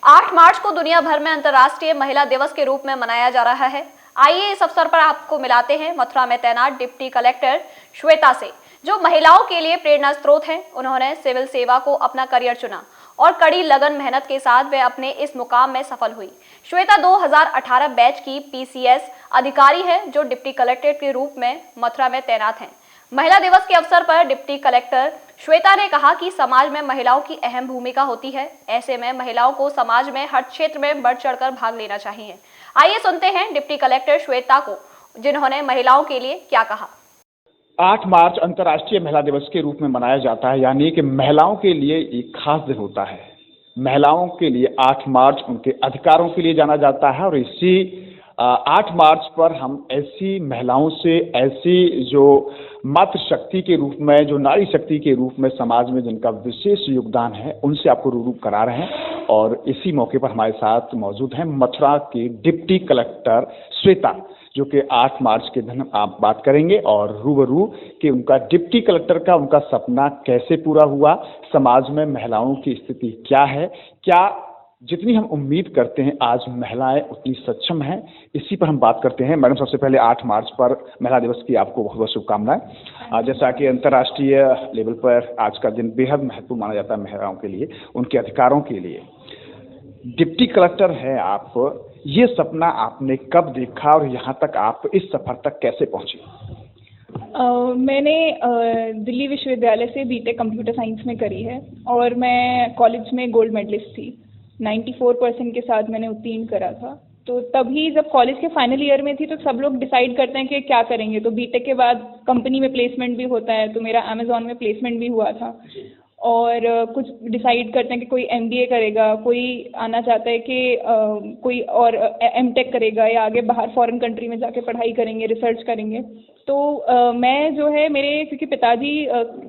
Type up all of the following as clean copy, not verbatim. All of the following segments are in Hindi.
8 मार्च को दुनिया भर में अंतर्राष्ट्रीय महिला दिवस के रूप में मनाया जा रहा है। आइए इस अवसर पर आपको मिलाते हैं मथुरा में तैनात डिप्टी कलेक्टर श्वेता से, जो महिलाओं के लिए प्रेरणा स्रोत हैं। उन्होंने सिविल सेवा को अपना करियर चुना और कड़ी लगन मेहनत के साथ वे अपने इस मुकाम में सफल हुई। श्वेता 2018 बैच की पीसीएस अधिकारी है, जो डिप्टी कलेक्टर के रूप में मथुरा में तैनात हैं। महिला दिवस के अवसर पर डिप्टी कलेक्टर श्वेता ने कहा कि समाज में महिलाओं की अहम भूमिका होती है। ऐसे में महिलाओं को समाज में हर क्षेत्र में बढ़ चढ़कर भाग लेना चाहिए। आइए सुनते हैं डिप्टी कलेक्टर श्वेता को, जिन्होंने महिलाओं के लिए क्या कहा। 8 मार्च अंतर्राष्ट्रीय महिला दिवस के रूप में मनाया जाता है, यानी कि महिलाओं के लिए एक खास दिन होता है। महिलाओं के लिए 8 मार्च उनके अधिकारों के लिए जाना जाता है और इसी 8 मार्च पर हम ऐसी महिलाओं से, ऐसी जो मातृशक्ति के रूप में, जो नारी शक्ति के रूप में समाज में जिनका विशेष योगदान है, उनसे आपको रूबरू करा रहे हैं। और इसी मौके पर हमारे साथ मौजूद हैं मथुरा के डिप्टी कलेक्टर श्वेता, जो कि 8 मार्च के दिन आप बात करेंगे और रूबरू कि उनका डिप्टी कलेक्टर का उनका सपना कैसे पूरा हुआ, समाज में महिलाओं की स्थिति क्या है, क्या जितनी हम उम्मीद करते हैं आज महिलाएं उतनी सक्षम हैं, इसी पर हम बात करते हैं। मैडम, सबसे पहले 8 मार्च पर महिला दिवस की आपको बहुत बहुत शुभकामनाएं। जैसा कि अंतर्राष्ट्रीय लेवल पर आज का दिन बेहद महत्वपूर्ण माना जाता है महिलाओं के लिए, उनके अधिकारों के लिए। डिप्टी कलेक्टर हैं आप, ये सपना आपने कब देखा और यहाँ तक आप इस सफर तक कैसे पहुँचे? मैंने दिल्ली विश्वविद्यालय से बीटेक कंप्यूटर साइंस में करी है और मैं कॉलेज में गोल्ड मेडलिस्ट थी। 94% के साथ मैंने उत्तीर्ण करा था। तो तभी जब कॉलेज के फाइनल ईयर में थी तो सब लोग डिसाइड करते हैं कि क्या करेंगे। तो बीटेक के बाद कंपनी में प्लेसमेंट भी होता है, तो मेरा अमेज़ॉन में प्लेसमेंट भी हुआ था। और कुछ डिसाइड करते हैं कि कोई एमबीए करेगा, कोई आना चाहता है कि कोई और एमटेक करेगा या आगे बाहर फॉरेन कंट्री में जाके पढ़ाई करेंगे, रिसर्च करेंगे। तो मैं जो है, मेरे क्योंकि पिताजी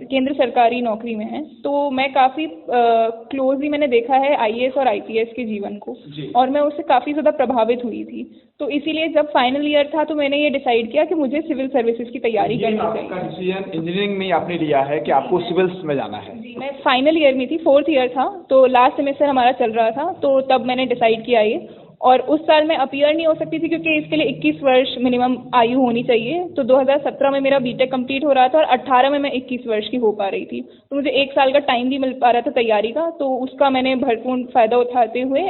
केंद्र सरकारी नौकरी में हैं, तो मैं काफ़ी क्लोजली मैंने देखा है आईएएस और आईपीएस के जीवन को, और मैं उससे काफ़ी ज़्यादा प्रभावित हुई थी। तो इसीलिए जब फाइनल ईयर था तो मैंने ये डिसाइड किया कि मुझे सिविल सर्विसेज की तैयारी करनी चाहिए। आपका डिसीजन इंजीनियरिंग में आपने लिया है कि आपको सिविल्स में जाना है? मैं फाइनल ईयर में थी, 4th ईयर था, तो लास्ट सेमेस्टर हमारा चल रहा था, तो तब मैंने डिसाइड किया ये। और उस साल मैं अपीयर नहीं हो सकती थी क्योंकि इसके लिए 21 वर्ष मिनिमम आयु होनी चाहिए। तो 2017 में मेरा बीटेक कंप्लीट हो रहा था और 18 में मैं 21 वर्ष की हो पा रही थी। तो मुझे 1 साल का टाइम भी मिल पा रहा था तैयारी का, तो उसका मैंने भरपूर फ़ायदा उठाते हुए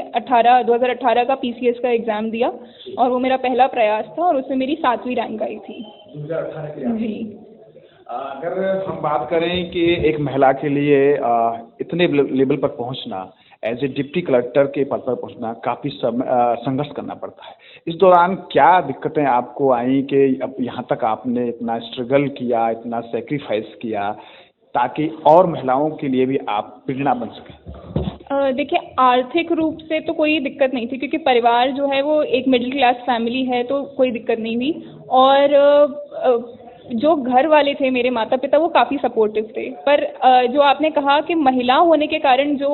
2018 का पीसीएस का एग्ज़ाम दिया और वो मेरा पहला प्रयास था और उसमें मेरी 7वीं रैंक आई थी। 2018 के जी। अगर हम बात करें कि एक महिला के लिए इतने लेवल पर पहुंचना, एज ए डिप्टी कलेक्टर के पद पर पहुंचना, काफ़ी संघर्ष करना पड़ता है। इस दौरान क्या दिक्कतें आपको आई कि अब यहाँ तक आपने इतना स्ट्रगल किया, इतना सेक्रीफाइस किया, ताकि और महिलाओं के लिए भी आप प्रेरणा बन सकें? देखिए, आर्थिक रूप से तो कोई दिक्कत नहीं थी क्योंकि परिवार जो है वो एक मिडिल क्लास फैमिली है, तो कोई दिक्कत नहीं हुई। और जो घर वाले थे मेरे माता पिता, वो काफ़ी सपोर्टिव थे। पर जो आपने कहा कि महिला होने के कारण जो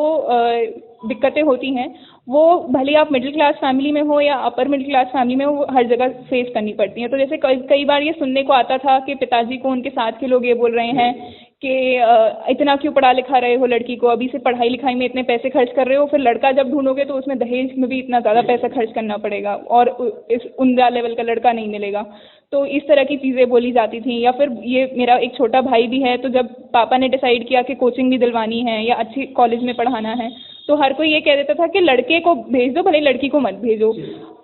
दिक्कतें होती हैं, वो भले आप मिडिल क्लास फैमिली में हो या अपर मिडिल क्लास फैमिली में हो, वो हर जगह फेस करनी पड़ती हैं। तो जैसे कई बार ये सुनने को आता था कि पिताजी को उनके साथ के लोग ये बोल रहे हैं कि इतना क्यों पढ़ा लिखा रहे हो लड़की को, अभी से पढ़ाई लिखाई में इतने पैसे खर्च कर रहे हो, फिर लड़का जब ढूंढोगे तो उसमें दहेज में भी इतना ज़्यादा पैसा खर्च करना पड़ेगा और इस उम्दा लेवल का लड़का नहीं मिलेगा। तो इस तरह की चीज़ें बोली जाती थी। या फिर ये मेरा एक छोटा भाई भी है, तो जब पापा ने डिसाइड किया कि कोचिंग भी दिलवानी है या अच्छी कॉलेज में पढ़ाना है, तो हर कोई ये कह देता था कि लड़के को भेज दो, भले लड़की को मत भेजो।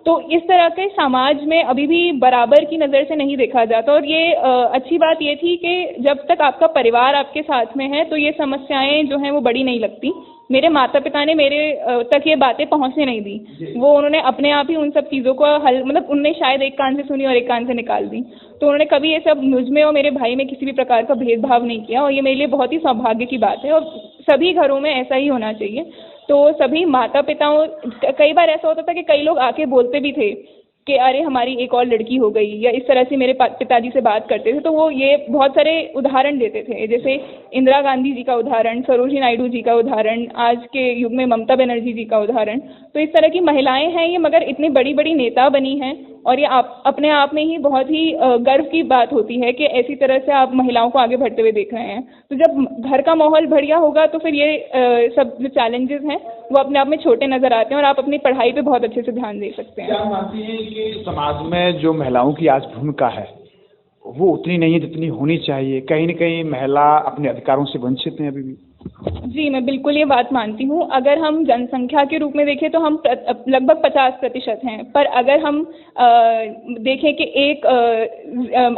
तो इस तरह के समाज में अभी भी बराबर की नज़र से नहीं देखा जाता। और ये अच्छी बात ये थी कि जब तक आपका परिवार आपके साथ में है तो ये समस्याएं जो हैं वो बड़ी नहीं लगती। मेरे माता पिता ने मेरे तक ये बातें पहुंचने नहीं दी। वो उन्होंने अपने आप ही उन सब चीज़ों को हल, मतलब उनने शायद एक कान से सुनी और एक कान से निकाल दी। तो उन्होंने कभी ये सब मुझ में और मेरे भाई में किसी भी प्रकार का भेदभाव नहीं किया, और ये मेरे लिए बहुत ही सौभाग्य की बात है और सभी घरों में ऐसा ही होना चाहिए। तो सभी माता पिताओं, कई बार ऐसा होता था कि कई लोग आके बोलते भी थे कि अरे हमारी एक और लड़की हो गई, या इस तरह से मेरे पिताजी से बात करते थे। तो वो ये बहुत सारे उदाहरण देते थे, जैसे इंदिरा गांधी जी का उदाहरण, सरोजिनी नायडू जी का उदाहरण, आज के युग में ममता बनर्जी जी का उदाहरण। तो इस तरह की महिलाएं हैं ये, मगर इतनी बड़ी बड़ी नेता बनी हैं और ये अपने आप में ही बहुत ही गर्व की बात होती है कि ऐसी तरह से आप महिलाओं को आगे बढ़ते हुए देख रहे हैं। तो जब घर का माहौल बढ़िया होगा तो फिर ये सब जो चैलेंजेस हैं वो अपने आप में छोटे नज़र आते हैं और आप अपनी पढ़ाई पे बहुत अच्छे से ध्यान दे सकते हैं। क्या मानती हैं कि समाज में जो महिलाओं की आज भूमिका है वो उतनी नहीं है जितनी होनी चाहिए? कहीं न कहीं महिला अपने अधिकारों से वंचित हैं अभी भी। जी, मैं बिल्कुल ये बात मानती हूँ। अगर हम जनसंख्या के रूप में देखें तो हम लगभग 50% हैं, पर अगर हम देखें कि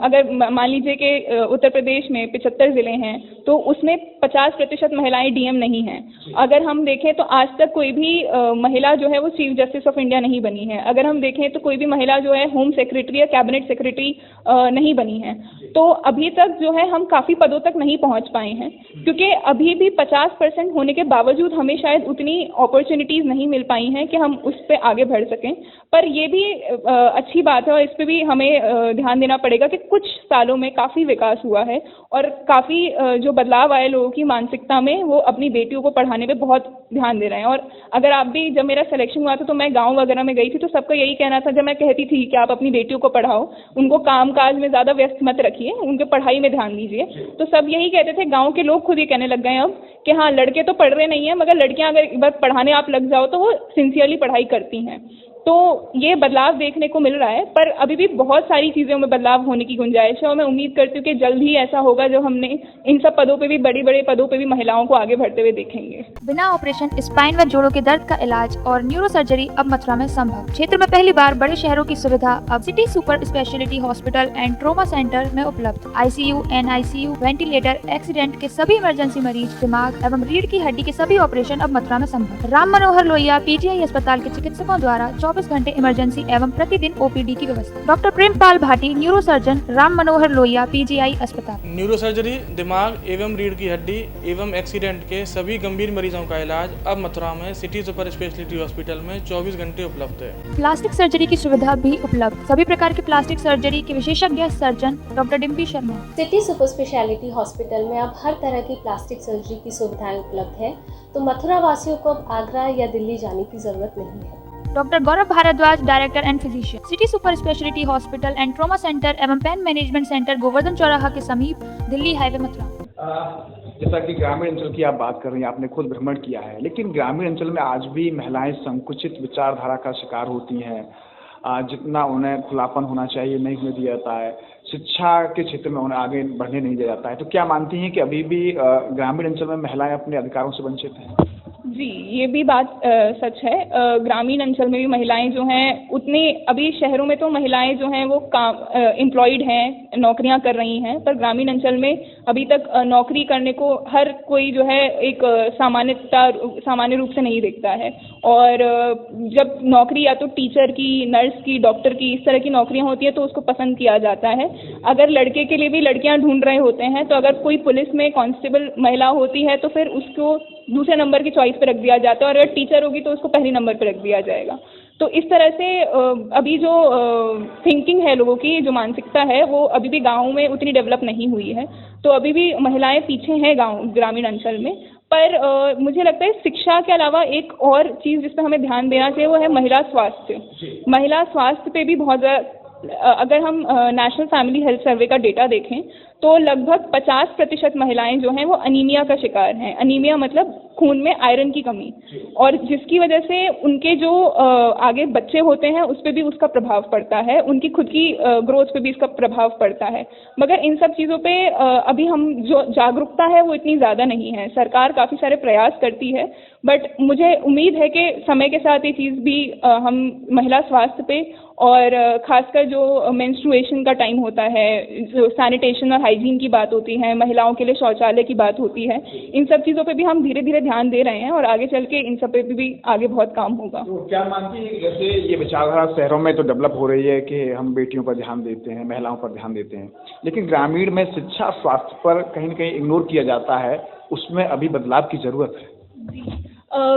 अगर मान लीजिए कि उत्तर प्रदेश में 75 ज़िले हैं तो उसमें 50% महिलाएं डीएम नहीं हैं। अगर हम देखें तो आज तक कोई भी महिला जो है वो चीफ जस्टिस ऑफ इंडिया नहीं बनी है। अगर हम देखें तो कोई भी महिला जो है होम सेक्रेटरी या कैबिनेट सेक्रेटरी नहीं बनी है। तो अभी तक जो है हम काफ़ी पदों तक नहीं पहुँच पाए हैं, क्योंकि अभी भी 50% होने के बावजूद हमें शायद उतनी अपॉर्चुनिटीज़ नहीं मिल पाई हैं कि हम उस पर आगे बढ़ सकें। पर ये भी अच्छी बात है और इस पर भी हमें ध्यान देना पड़ेगा कि कुछ सालों में काफ़ी विकास हुआ है और काफ़ी जो बदलाव आए लोगों की मानसिकता में, वो अपनी बेटियों को पढ़ाने पे बहुत ध्यान दे रहे हैं। और अगर आप भी, जब मेरा सिलेक्शन हुआ था तो मैं गाँव वगैरह में गई थी तो सबका यही कहना था, जब मैं कहती थी कि आप अपनी बेटियों को पढ़ाओ, उनको काम काज में ज़्यादा व्यस्त मत रखिए, उनके पढ़ाई में ध्यान दीजिए, तो सब यही कहते थे। गाँव के लोग खुद ये कहने लग गए हैं अब कि हाँ, लड़के तो पढ़ रहे नहीं हैं, मगर लड़कियां अगर एक बार पढ़ाने आप लग जाओ तो वो सिंसियरली पढ़ाई करती हैं। तो ये बदलाव देखने को मिल रहा है, पर अभी भी बहुत सारी चीज़ों में बदलाव होने की गुंजाइश है और मैं उम्मीद करती हूँ कि जल्द ही ऐसा होगा जब हमने इन सब पदों पे भी, बड़े बड़े पदों पे भी महिलाओं को आगे बढ़ते हुए देखेंगे। बिना ऑपरेशन स्पाइन व जोड़ों के दर्द का इलाज और न्यूरो सर्जरी अब मथुरा में संभव। क्षेत्र में पहली बार बड़े शहरों की सुविधा अब city super speciality hospital and trauma centre में उपलब्ध। ICU, NICU, वेंटिलेटर, एक्सीडेंट के सभी इमरजेंसी मरीज, दिमाग एवं रीढ़ की हड्डी के सभी ऑपरेशन अब मथुरा में संभव। राम मनोहर लोहिया PGI अस्पताल के चिकित्सकों द्वारा 24 घंटे इमरजेंसी एवं प्रतिदिन OPD की व्यवस्था। Doctor Prempal Bhati, neuro surgeon, Ram Manohar Lohia PGI अस्पताल। न्यूरो सर्जरी, दिमाग एवं रीढ़ की हड्डी एवं एक्सीडेंट के सभी गंभीर मरीजों का इलाज अब मथुरा में सिटी सुपर स्पेशलिटी हॉस्पिटल में 24 घंटे उपलब्ध है। प्लास्टिक सर्जरी की सुविधा भी उपलब्ध। सभी प्रकार की प्लास्टिक सर्जरी के विशेषज्ञ surgeon doctor Dimpy Sharma. City super speciality hospital में अब हर तरह की प्लास्टिक सर्जरी की सुविधाएं उपलब्ध है, तो मथुरा वासियों को अब आगरा या दिल्ली जाने की जरूरत नहीं है। Doctor Gaurav Bhardwaj, director and physician, city super speciality hospital and trauma centre एवं पेन मैनेजमेंट सेंटर, गोवर्धन चौराहा के समीप, दिल्ली हाईवे, मथुरा। जैसा कि ग्रामीण अंचल की आप बात कर रही हैं, आपने खुद भ्रमण किया है, लेकिन ग्रामीण अंचल में आज भी महिलाएं संकुचित विचारधारा का शिकार होती हैं। जितना उन्हें खुलापन होना चाहिए नहीं होने दिया जाता है, शिक्षा के क्षेत्र में उन्हें आगे बढ़ने नहीं दिया जाता है। तो क्या मानती हैं कि अभी भी ग्रामीण अंचल में महिलाएं अपने अधिकारों से वंचित हैं? जी, ये भी बात सच है। ग्रामीण अंचल में भी महिलाएं जो हैं उतनी, अभी शहरों में तो महिलाएं जो हैं वो काम एम्प्लॉयड हैं, नौकरियां कर रही हैं, पर ग्रामीण अंचल में अभी तक नौकरी करने को हर कोई जो है एक सामान्य रूप से नहीं देखता है। और जब नौकरी या तो टीचर की, नर्स की, डॉक्टर की, इस तरह की नौकरियां होती है तो उसको पसंद किया जाता है। अगर लड़के के लिए भी लड़कियां ढूंढ रहे होते हैं तो अगर कोई पुलिस में कांस्टेबल महिला होती है तो फिर उसको दूसरे नंबर की चॉइस पे रख दिया जाता है, और अगर टीचर होगी तो उसको पहले नंबर पे रख दिया जाएगा। तो इस तरह से अभी जो थिंकिंग है लोगों की, जो मानसिकता है, वो अभी भी गाँव में उतनी डेवलप नहीं हुई है। तो अभी भी महिलाएं पीछे हैं ग्रामीण अंचल में। पर मुझे लगता है शिक्षा के अलावा एक और चीज़ जिस पर हमें ध्यान देना चाहिए वो है महिला स्वास्थ्य। महिला स्वास्थ्य पे भी बहुत ज़्यादा, अगर हम नेशनल फैमिली हेल्थ सर्वे का डेटा देखें तो लगभग 50% महिलाएं जो हैं वो अनीमिया का शिकार हैं। अनीमिया मतलब खून में आयरन की कमी, और जिसकी वजह से उनके जो आगे बच्चे होते हैं उस पर भी उसका प्रभाव पड़ता है, उनकी खुद की ग्रोथ पे भी इसका प्रभाव पड़ता है। मगर इन सब चीज़ों पे अभी हम जो जागरूकता है वो इतनी ज़्यादा नहीं है। सरकार काफ़ी सारे प्रयास करती है, बट मुझे उम्मीद है कि समय के साथ ये चीज़ भी हम महिला स्वास्थ्य पे, और खासकर जो मेंस्ट्रुएशन का टाइम होता है, जो सैनिटेशन और हाइजीन की बात होती है, महिलाओं के लिए शौचालय की बात होती है, इन सब चीज़ों पे भी हम धीरे धीरे ध्यान दे रहे हैं और आगे चल के इन सब पे भी आगे बहुत काम होगा। तो क्या मानती है कि जैसे ये विचारधारा शहरों में तो डेवलप हो रही है कि हम बेटियों पर ध्यान देते हैं, महिलाओं पर ध्यान देते हैं, लेकिन ग्रामीण में शिक्षा स्वास्थ्य पर कहीं न कहीं इग्नोर किया जाता है, उसमें अभी बदलाव की ज़रूरत है? जी,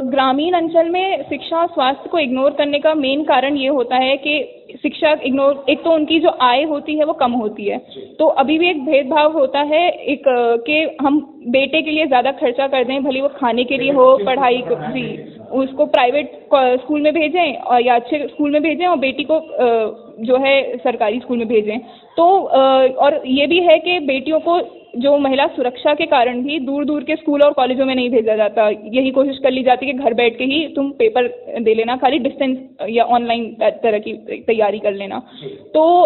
ग्रामीण अंचल में शिक्षा स्वास्थ्य को इग्नोर करने का मेन कारण ये होता है कि शिक्षा इग्नोर, एक तो उनकी जो आय होती है वो कम होती है, तो अभी भी एक भेदभाव होता है एक कि हम बेटे के लिए ज़्यादा खर्चा कर दें, भले वो खाने के लिए हो, पढ़ाई को, जी, उसको प्राइवेट स्कूल में भेजें और या अच्छे स्कूल में भेजें, और बेटी को जो है सरकारी स्कूल में भेजें। तो और ये भी है कि बेटियों को जो महिला सुरक्षा के कारण भी दूर दूर के स्कूल और कॉलेजों में नहीं भेजा जाता। यही कोशिश कर ली जाती है कि घर बैठ के ही तुम पेपर दे लेना, खाली डिस्टेंस या ऑनलाइन तरह की तैयारी कर लेना। तो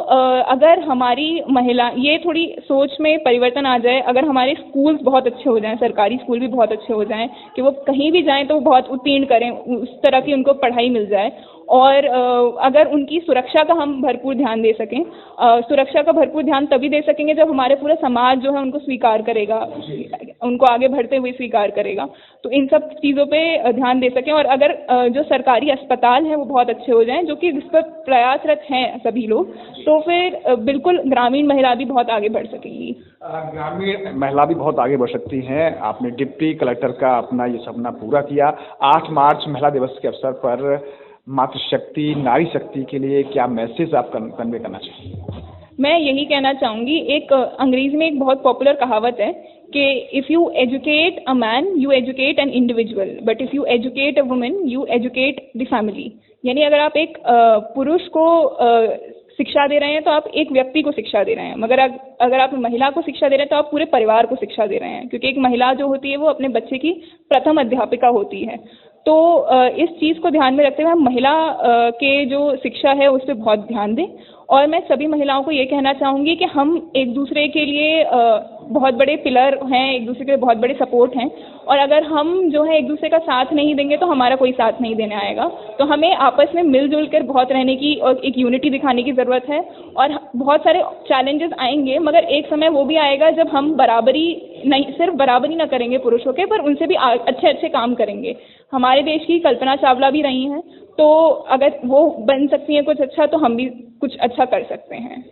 अगर हमारी महिला ये थोड़ी सोच में परिवर्तन आ जाए, अगर हमारे स्कूल्स बहुत अच्छे हो जाएं, सरकारी स्कूल भी बहुत अच्छे हो जाएं कि वो कहीं भी जाएं तो वो बहुत उत्तीर्ण करें, उस तरह की उनको पढ़ाई मिल जाए, और अगर उनकी सुरक्षा का हम भरपूर ध्यान दे सकें, सुरक्षा का भरपूर ध्यान तभी दे सकेंगे जब हमारे पूरा समाज जो है उनको स्वीकार करेगा, उनको आगे बढ़ते हुए स्वीकार करेगा। तो इन सब चीज़ों पे ध्यान दे सकें, और अगर जो सरकारी अस्पताल हैं वो बहुत अच्छे हो जाएं, जो कि जिस पर प्रयासरत हैं सभी लोग, तो फिर बिल्कुल ग्रामीण महिला भी बहुत आगे बढ़ सकेंगी। ग्रामीण महिला भी बहुत आगे बढ़ सकती हैं। आपने डिप्टी कलेक्टर का अपना ये सपना पूरा किया। 8 मार्च महिला दिवस के अवसर पर मातृशक्ति, नारी शक्ति के लिए क्या मैसेज आप कन्वे करना चाहिए? मैं यही कहना चाहूँगी, एक अंग्रेजी में एक बहुत पॉपुलर कहावत है कि if you educate a man you educate an individual, but if you educate a women you educate the family. यानी अगर आप एक पुरुष को शिक्षा दे रहे हैं तो आप एक व्यक्ति को शिक्षा दे रहे हैं, मगर अगर आप महिला को शिक्षा दे रहे हैं तो आप पूरे परिवार को शिक्षा दे रहे हैं, क्योंकि एक महिला जो होती है वो अपने बच्चे की प्रथम अध्यापिका होती है। तो इस चीज़ को ध्यान में रखते हुए हम महिला के जो शिक्षा है उस पर बहुत ध्यान दें। और मैं सभी महिलाओं को ये कहना चाहूँगी कि हम एक दूसरे के लिए बहुत बड़े पिलर हैं, एक दूसरे के लिए बहुत बड़े सपोर्ट हैं, और अगर हम जो है एक दूसरे का साथ नहीं देंगे तो हमारा कोई साथ नहीं देने आएगा। तो हमें आपस में मिलजुल कर बहुत रहने की और एक यूनिटी दिखाने की ज़रूरत है। और बहुत सारे चैलेंजेस आएंगे, मगर एक समय वो भी आएगा जब हम बराबरी नहीं, सिर्फ बराबरी ना करेंगे पुरुषों के, पर उनसे भी अच्छे अच्छे काम करेंगे। हमारे देश की कल्पना चावला भी रही हैं, तो अगर वो बन सकती हैं कुछ अच्छा, तो हम भी कुछ अच्छा कर सकते हैं।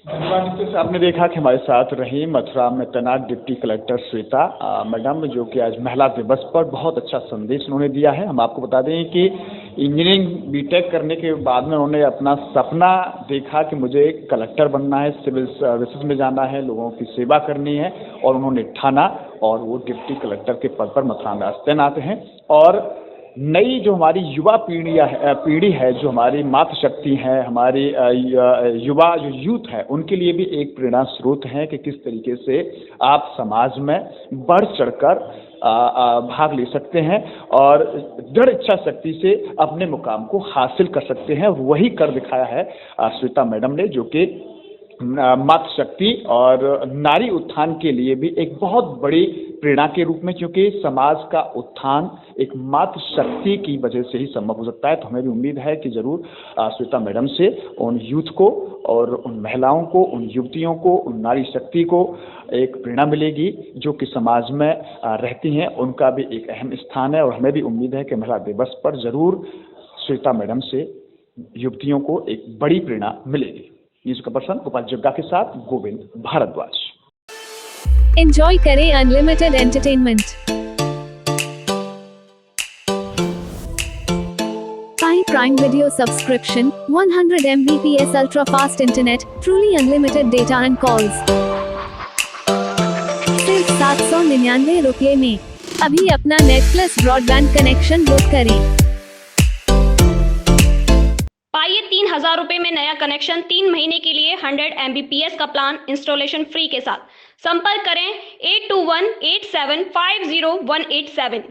धन्यवाद। आपने देखा कि हमारे साथ रही मथुरा में तैनात डिप्टी कलेक्टर श्वेता मैडम, जो कि आज महिला दिवस पर बहुत अच्छा संदेश उन्होंने दिया है। हम आपको बता दें कि इंजीनियरिंग बीटेक करने के बाद में उन्होंने अपना सपना देखा कि मुझे कलेक्टर बनना है, सिविल सर्विसेज में जाना है, लोगों की सेवा करनी है, और उन्होंने ठाना और वो डिप्टी कलेक्टर के पद पर मथुरा में तैनात हैं। और नई जो हमारी युवा पीढ़ी है, जो हमारी मातृशक्ति है, हमारी युवा जो यूथ है, उनके लिए भी एक प्रेरणा स्रोत है कि किस तरीके से आप समाज में बढ़ चढ़कर भाग ले सकते हैं और दृढ़ इच्छा शक्ति से अपने मुकाम को हासिल कर सकते हैं। वही कर दिखाया है श्वेता मैडम ने, जो कि मातृशक्ति और नारी उत्थान के लिए भी एक बहुत बड़ी प्रेरणा के रूप में, क्योंकि समाज का उत्थान एक मातृशक्ति की वजह से ही संभव हो सकता है। तो हमें भी उम्मीद है कि जरूर श्वेता मैडम से उन यूथ को और उन महिलाओं को, उन युवतियों को, उन नारी शक्ति को एक प्रेरणा मिलेगी जो कि समाज में रहती हैं। उनका भी एक अहम स्थान है, और हमें भी उम्मीद है कि महिला दिवस पर जरूर श्वेता मैडम से युवतियों को एक बड़ी प्रेरणा मिलेगी। न्यूज़ का पर्सन गोपाल जग्गा के साथ गोविंद भारद्वाज। एंजॉय करें unlimited entertainment. Prime Video subscription, 100 Mbps ultra fast internet, truly unlimited data and calls। सिर्फ 799 रुपये में अभी अपना net plus broadband connection book करें। पाइए 3000 रुपए में नया कनेक्शन 3 महीने के लिए 100 Mbps का प्लान इंस्टॉलेशन फ्री के साथ। संपर्क करें 8218750187।